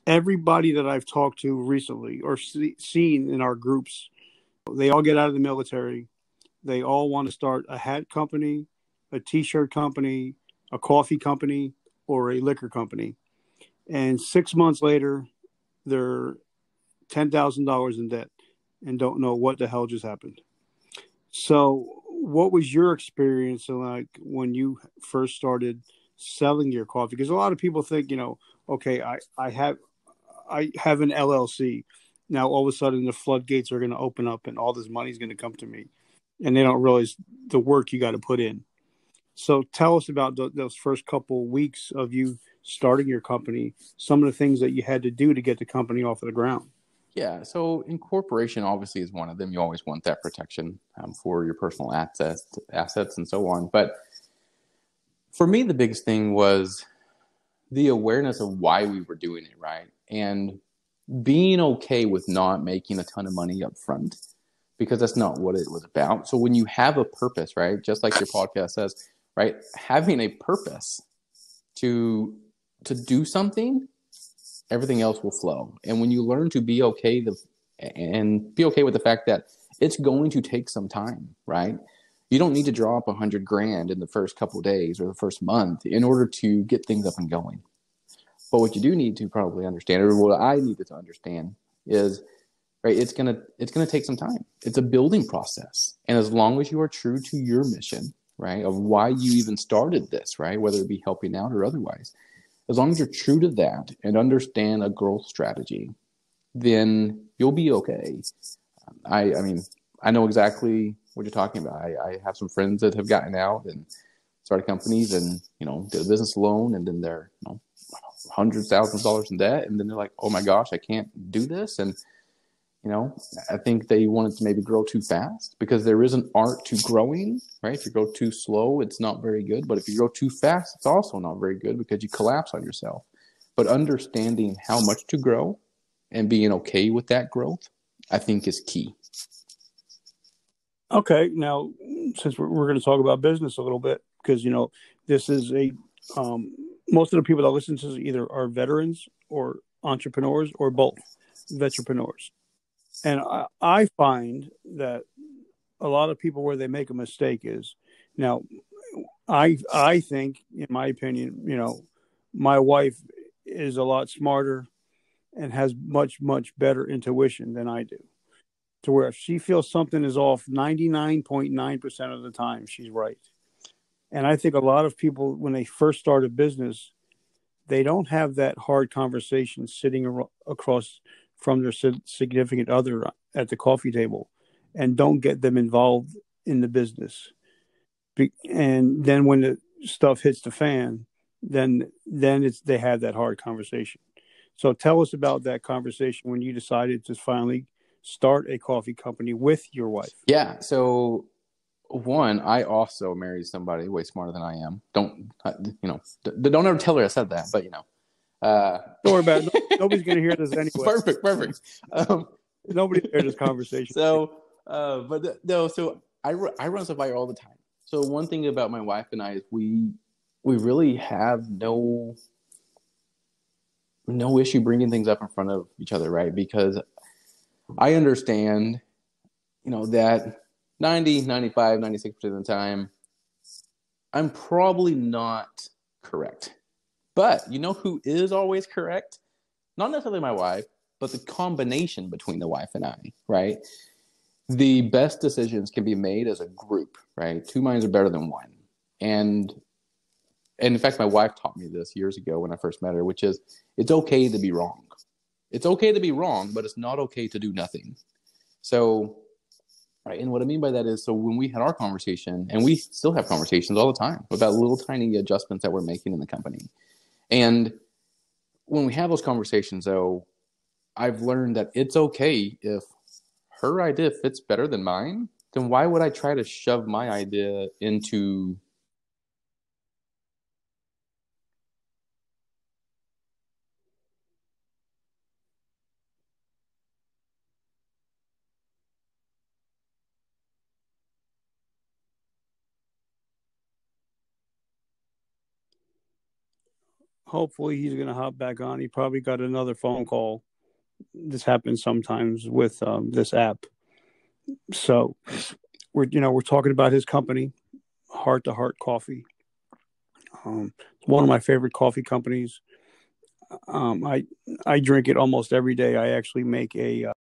everybody that I've talked to recently or seen in our groups, they all get out of the military. They all want to start a hat company, a t-shirt company, a coffee company, or a liquor company. And 6 months later, they're $10,000 in debt and don't know what the hell just happened. So, what was your experience like when you first started selling your coffee? Because a lot of people think, okay, I have an LLC. Now all of a sudden the floodgates are going to open up and all this money is going to come to me, and they don't realize the work you got to put in. So tell us about those first couple of weeks of you starting your company. Some of the things that you had to do to get the company off of the ground. Yeah, so incorporation obviously is one of them. You always want that protection for your personal assets and so on. But for me, the biggest thing was the awareness of why we were doing it, right? And being okay with not making a ton of money up front, because that's not what it was about. So when you have a purpose, right, just like your podcast says, right, having a purpose to do something, everything else will flow. And when you learn to be okay and be okay with the fact that it's going to take some time, right? You don't need to drop $100,000 in the first couple of days or the first month in order to get things up and going. But what you do need to probably understand, or what I needed to understand, is right. It's gonna take some time. It's a building process, and as long as you are true to your mission, right, of why you even started this, right, whether it be helping out or otherwise, as long as you're true to that and understand a growth strategy, then you'll be okay. I mean, I know exactly what you're talking about. I have some friends that have gotten out and started companies and, did a business loan, and then they're, hundreds, thousands of dollars in debt. And then they're like, oh my gosh, I can't do this. And, I think they wanted to maybe grow too fast, because there is an art to growing, right? If you grow too slow, it's not very good. But if you grow too fast, it's also not very good, because you collapse on yourself. But understanding how much to grow and being okay with that growth, I think, is key. Okay, now since we're going to talk about business a little bit, because this is most of the people that listen to this either are veterans or entrepreneurs or both veterpreneurs, and I find that a lot of people where they make a mistake is now. I think, in my opinion, my wife is a lot smarter and has much better intuition than I do, to where if she feels something is off 99.9% of the time, she's right. And I think a lot of people, when they first start a business, they don't have that hard conversation sitting across from their significant other at the coffee table, and don't get them involved in the business. And then when the stuff hits the fan, then they have that hard conversation. So tell us about that conversation when you decided to finally start a coffee company with your wife. Yeah. So one, I also married somebody way smarter than I am. Don't ever tell her I said that, but Don't worry about it. Nobody's going to hear this anyway. Perfect. Nobody heard this conversation. So, no. So I run stuff by her all the time. So one thing about my wife and I is we really have no issue bringing things up in front of each other, right? Because I understand, that 90, 95, 96% of the time, I'm probably not correct. But you know who is always correct? Not necessarily my wife, but the combination between the wife and I, right? The best decisions can be made as a group, right? Two minds are better than one. And in fact, my wife taught me this years ago when I first met her, which is it's okay to be wrong. It's okay to be wrong, but it's not okay to do nothing. So, right. And what I mean by that is, so when we had our conversation, and we still have conversations all the time about little tiny adjustments that we're making in the company. And when we have those conversations, though, I've learned that it's okay if her idea fits better than mine, then why would I try to shove my idea into hopefully he's going to hop back on. He probably got another phone call. This happens sometimes with this app. So we're talking about his company, Heart to Heart Coffee. It's one of my favorite coffee companies. I drink it almost every day. I actually make a